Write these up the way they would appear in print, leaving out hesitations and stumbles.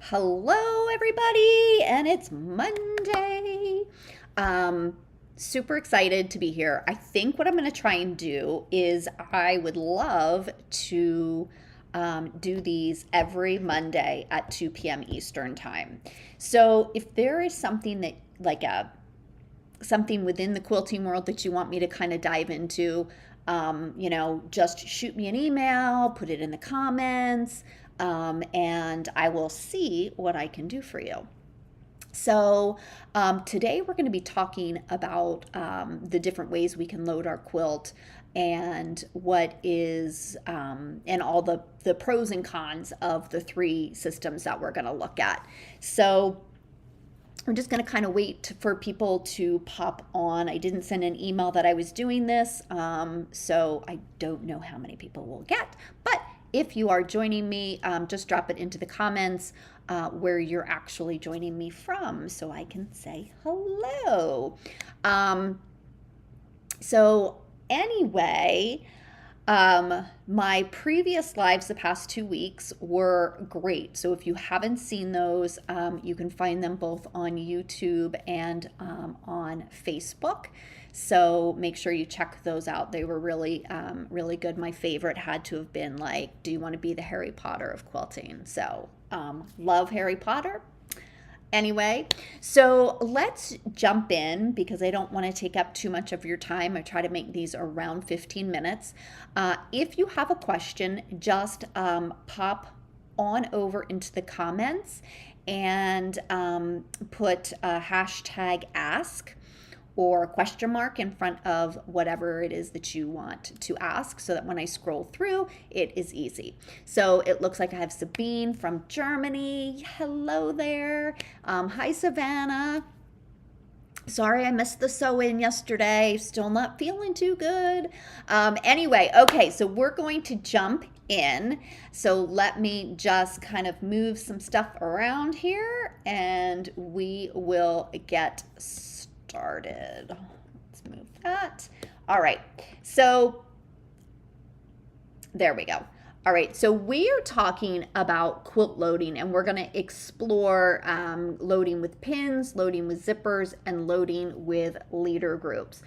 Hello, everybody, and it's Monday. Super excited to be here. I think what I'm going to try and do is I would love to do these every Monday at 2 p.m. Eastern time. So if there is something that, like something within the quilting world that you want me to kind of dive into, just shoot me an email, put it in the comments, and I will see what I can do for you. So, today we're going to be talking about the different ways we can load our quilt and what is, and all the pros and cons of the three systems that we're going to look at. So, we're just going to kind of wait for people to pop on. I didn't send an email that I was doing this, so I don't know how many people we'll get. But if you are joining me, just drop it into the comments where you're actually joining me from so I can say hello. So anyway, my previous lives the past 2 weeks were great. So if you haven't seen those, you can find them both on YouTube and on Facebook. So make sure you check those out. They were really, really good. My favorite had to have been like, do you want to be the Harry Potter of quilting? So love Harry Potter. Anyway, so let's jump in because I don't want to take up too much of your time. I try to make these around 15 minutes. If you have a question, just pop on into the comments and put a hashtag ask or a question mark in front of whatever it is that you want to ask so that when I scroll through, it is easy. So it looks like I have Sabine from Germany. Hello there. Hi, Savannah. Sorry I missed the sew-in yesterday. Still not feeling too good. Anyway, okay, so we're going to jump in. So let me just kind of move some stuff around here and we will get started. Let's move that. All right, so there we go. All right, so we are talking about quilt loading and we're going to explore loading with pins, loading with zippers, and loading with leader grips.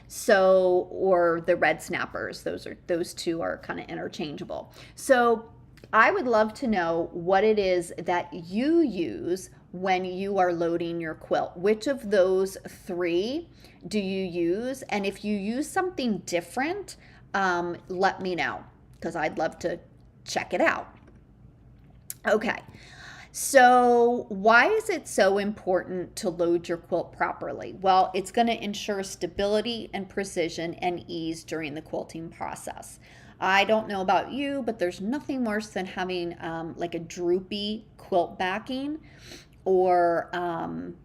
So, or the red snappers, those two are kind of interchangeable. So I would love to know what it is that you use when you are loading your quilt. Which of those three do you use? And if you use something different, let me know because I'd love to check it out. Okay, so why is it so important to load your quilt properly? Well, it's going to ensure stability and precision and ease during the quilting process. I don't know about you, but there's nothing worse than having like a droopy quilt backing or, an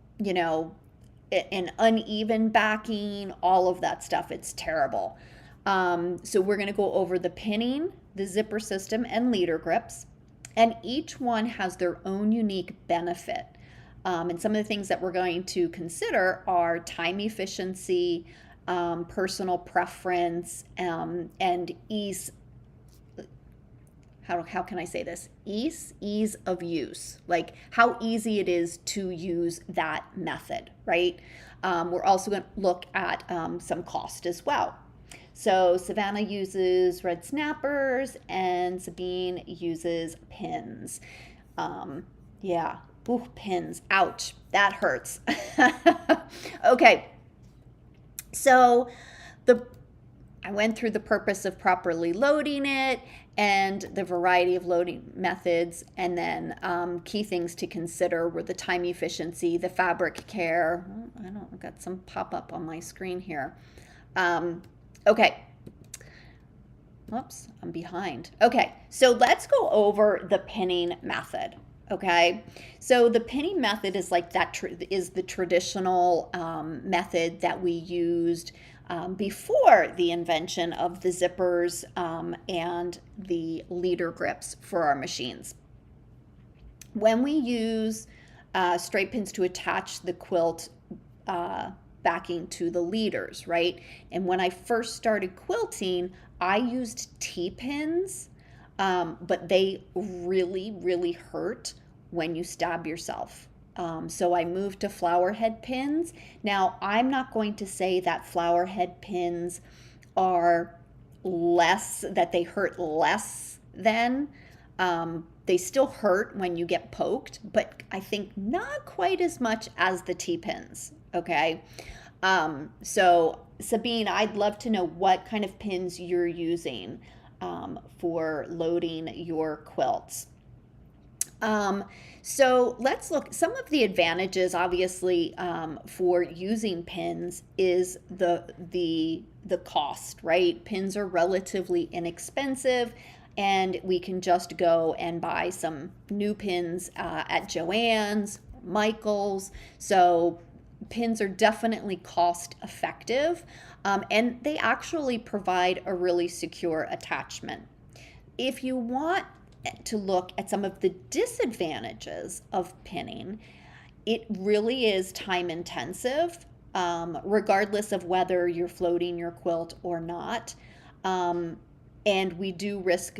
uneven backing, all of that stuff. It's terrible. So we're going to go over the pinning, the zipper system, and leader grips. And each one has their own unique benefit. And some of the things that we're going to consider are time efficiency, personal preference, and ease. How can I say this? Ease of use, like how easy it is to use that method, right? We're also going to look at some cost as well. So Savannah uses red snappers and Sabine uses pins. Yeah, ooh, pins, ouch, that hurts. Okay, so I went through the purpose of properly loading it and the variety of loading methods, and then key things to consider were the time efficiency, the fabric care. I've got some pop-up on my screen here. Okay. Whoops, I'm behind. Okay, so let's go over the pinning method. Okay, so the pinning method is like that is the traditional method that we used before the invention of the zippers and the leader grips for our machines. When we use straight pins to attach the quilt backing to the leaders, right? And when I first started quilting, I used T-pins but they really, really hurt when you stab yourself. So I moved to flower head pins. Now, I'm not going to say that flower head pins are less, that they hurt less than. They still hurt when you get poked, but I think not quite as much as the T-pins, okay? So Sabine, I'd love to know what kind of pins you're using for loading your quilts. So let's look. Some of the advantages, obviously, for using pins is the cost, right? Pins are relatively inexpensive, and we can just go and buy some new pins at Joann's, Michael's. So pins are definitely cost effective, and they actually provide a really secure attachment. If you want to look at some of the disadvantages of pinning, it really is time intensive, regardless of whether you're floating your quilt or not. And we do risk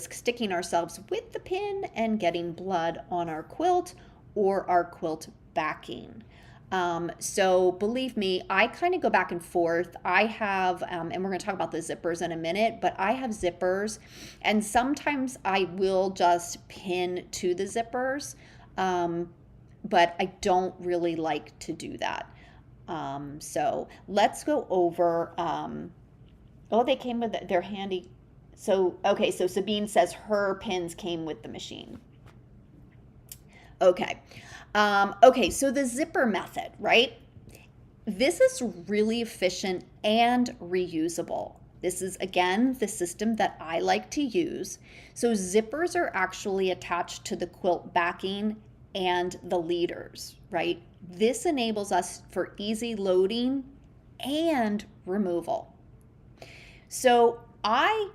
sticking ourselves with the pin and getting blood on our quilt or our quilt backing. So believe me, I kind of go back and forth. I have, and we're going to talk about the zippers in a minute, but I have zippers, and sometimes I will just pin to the zippers, but I don't really like to do that. So let's go over, oh, they came with, they're handy. So, okay, so Sabine says her pins came with the machine. Okay. Okay, so the zipper method, right? This is really efficient and reusable. This is, again, the system that I like to use. So zippers are actually attached to the quilt backing and the leaders, right? This enables us for easy loading and removal. So I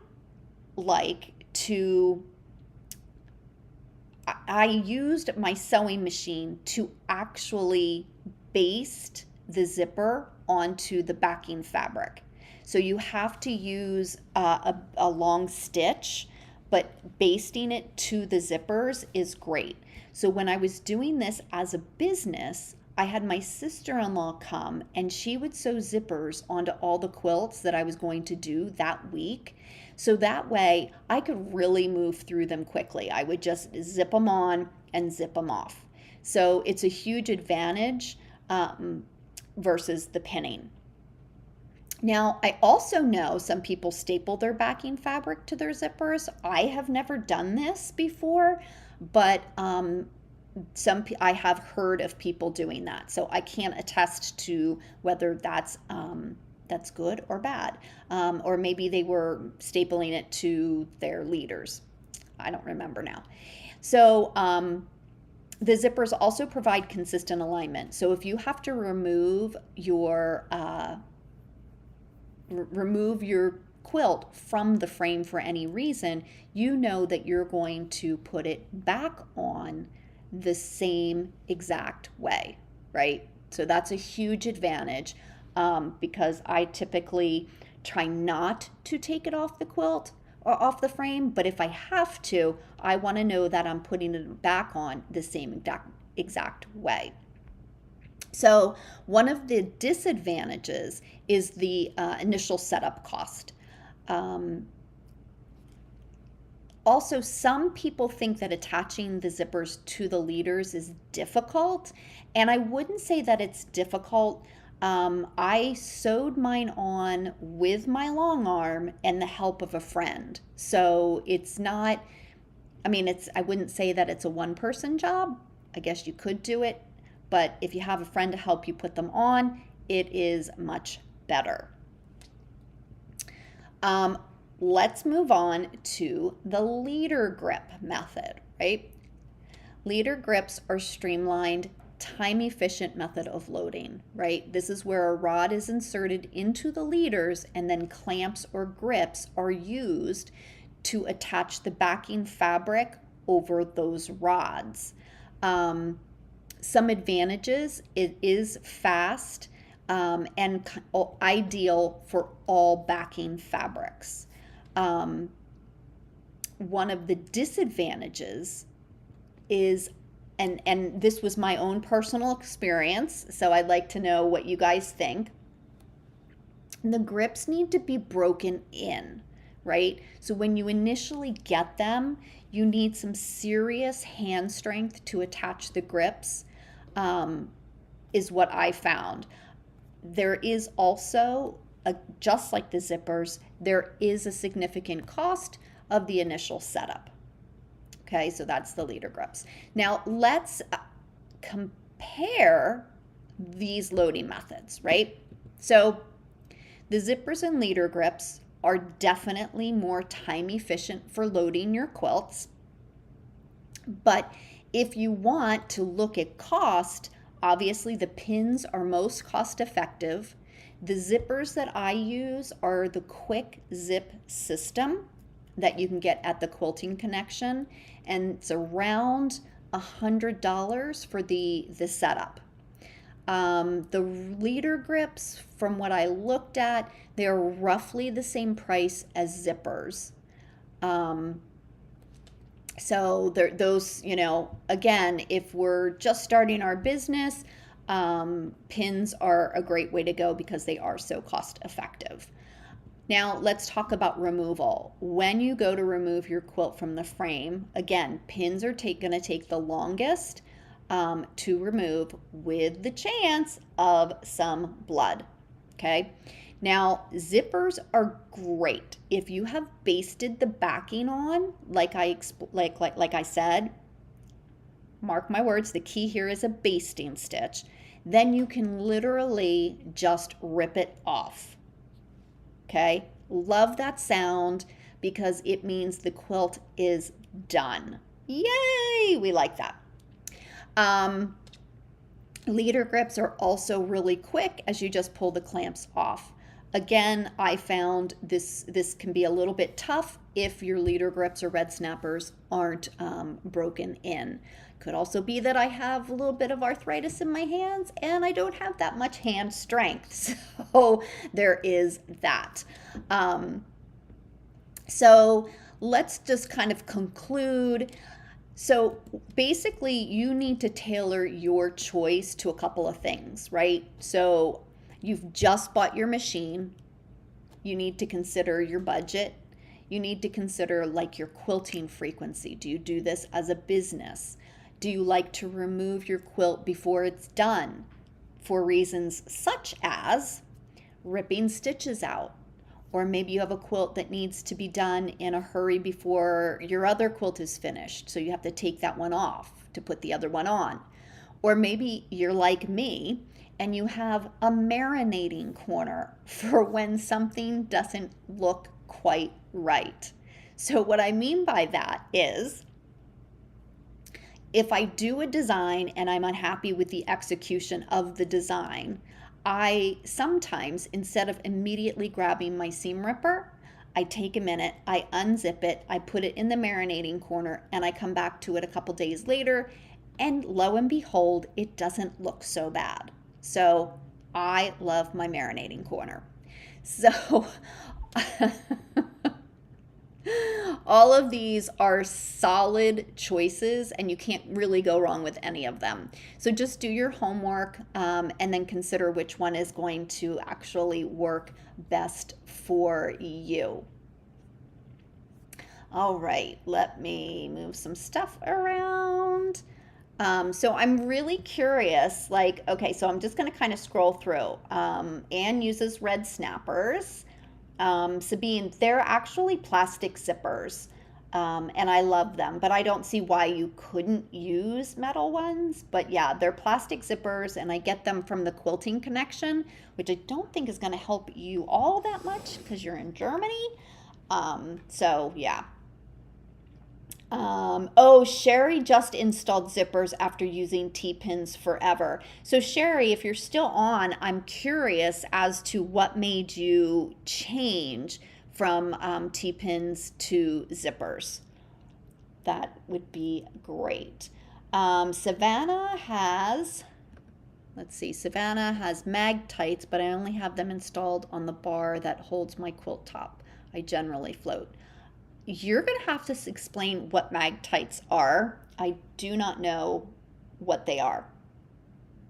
used my sewing machine to actually baste the zipper onto the backing fabric. So you have to use a long stitch, but basting it to the zippers is great. So when I was doing this as a business, I had my sister-in-law come and she would sew zippers onto all the quilts that I was going to do that week. So that way I could really move through them quickly. I would just zip them on and zip them off. So it's a huge advantage versus the pinning. Now, I also know some people staple their backing fabric to their zippers. I have never done this before, but I have heard of people doing that. So I can't attest to whether that's good or bad. Or maybe they were stapling it to their leaders. I don't remember now. So the zippers also provide consistent alignment. So if you have to remove your quilt from the frame for any reason, you know that you're going to put it back on the same exact way, right? So that's a huge advantage, because I typically try not to take it off the quilt or off the frame, but if I have to, I want to know that I'm putting it back on the same exact way. So one of the disadvantages is the initial setup cost. Also, some people think that attaching the zippers to the leaders is difficult, and I wouldn't say that it's difficult. I sewed mine on with my long arm and the help of a friend. So it's not, I wouldn't say that it's a one-person job. I guess you could do it, but if you have a friend to help you put them on, it is much better. Let's move on to the leader grip method, right? Leader grips are streamlined, time-efficient method of loading, right? This is where a rod is inserted into the leaders and then clamps or grips are used to attach the backing fabric over those rods. Some advantages: it is fast and ideal for all backing fabrics. Um, one of the disadvantages is, and this was my own personal experience, so I'd like to know what you guys think. The grips need to be broken in, right? So when you initially get them, you need some serious hand strength to attach the grips, is what I found. There is also, just like the zippers, there is a significant cost of the initial setup. Okay, so that's the leader grips. Now let's compare these loading methods, right? So the zippers and leader grips are definitely more time efficient for loading your quilts. But if you want to look at cost, obviously the pins are most cost effective. The zippers that I use are the quick zip system that you can get at the Quilting Connection, and it's around $100 for the setup. The leader grips, from what I looked at, they're roughly the same price as zippers. So those, again, if we're just starting our business, pins are a great way to go because they are so cost effective. Now let's talk about removal. When you go to remove your quilt from the frame, again, pins are going to take the longest to remove, with the chance of some blood. Okay. Now zippers are great if you have basted the backing on, like I said. Mark my words, the key here is a basting stitch. Then you can literally just rip it off. Okay, love that sound because it means the quilt is done. Yay, we like that. Leader grips are also really quick as you just pull the clamps off. Again, I found this can be a little bit tough if your leader grips or red snappers aren't broken in. Could also be that I have a little bit of arthritis in my hands and I don't have that much hand strength. So there is that. So let's just kind of conclude. So basically you need to tailor your choice to a couple of things, right? So you've just bought your machine. You need to consider your budget. You need to consider like your quilting frequency. Do you do this as a business? Do you like to remove your quilt before it's done for reasons such as ripping stitches out? Or maybe you have a quilt that needs to be done in a hurry before your other quilt is finished, so you have to take that one off to put the other one on. Or maybe you're like me and you have a marinating corner for when something doesn't look quite right. So what I mean by that is, if I do a design and I'm unhappy with the execution of the design, I sometimes, instead of immediately grabbing my seam ripper, I take a minute, I unzip it, I put it in the marinating corner, and I come back to it a couple days later, and lo and behold, it doesn't look so bad. So I love my marinating corner. So all of these are solid choices and you can't really go wrong with any of them. So just do your homework and then consider which one is going to actually work best for you. All right, let me move some stuff around. So I'm really curious, like, okay, so I'm just going to kind of scroll through. Anne uses red snappers. Sabine, they're actually plastic zippers, and I love them, but I don't see why you couldn't use metal ones. But yeah, they're plastic zippers, and I get them from the Quilting Connection, which I don't think is going to help you all that much because you're in Germany. So yeah. Oh, Sherry just installed zippers after using T-pins forever. So Sherry, if you're still on, I'm curious as to what made you change from T-pins to zippers. That would be great. Savannah has, let's see, Savannah has mag tights, but I only have them installed on the bar that holds my quilt top. I generally float. You're going to have to explain what magtites are. I do not know what they are,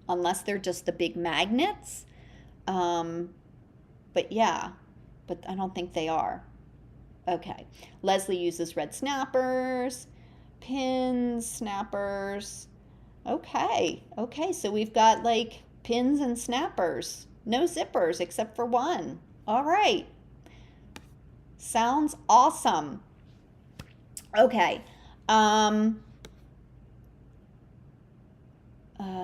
unless they're just the big magnets. Um, but yeah, but I don't think they are. Okay. Leslie uses red snappers, pins, snappers. Okay. Okay. So we've got like pins and snappers. No zippers except for one. All right. Sounds awesome. Okay. Um,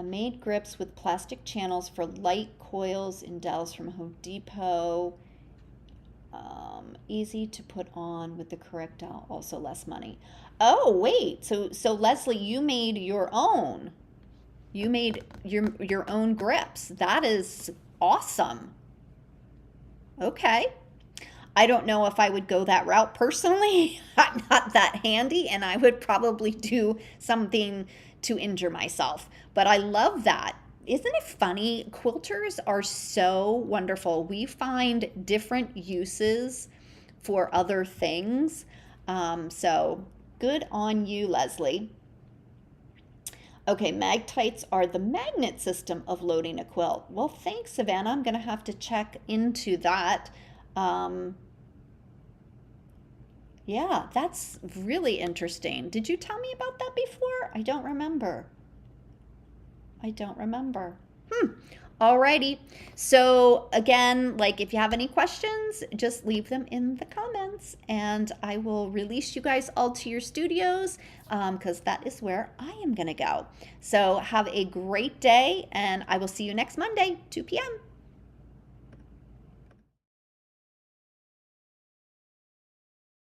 made grips with plastic channels for light coils in dowels from Home Depot. Easy to put on with the correct dowel, also less money. Oh, wait. So Leslie, you made your own. You made your own grips. That is awesome. Okay. I don't know if I would go that route personally. I'm not that handy, and I would probably do something to injure myself. But I love that. Isn't it funny? Quilters are so wonderful. We find different uses for other things. So good on you, Leslie. Okay, magtites are the magnet system of loading a quilt. Well, thanks, Savannah. I'm going to have to check into that. Um, yeah, that's really interesting. Did you tell me about that before? I don't remember. I don't remember. Alrighty. So again, like if you have any questions, just leave them in the comments and I will release you guys all to your studios because that is where I am going to go. So have a great day and I will see you next Monday, 2 p.m.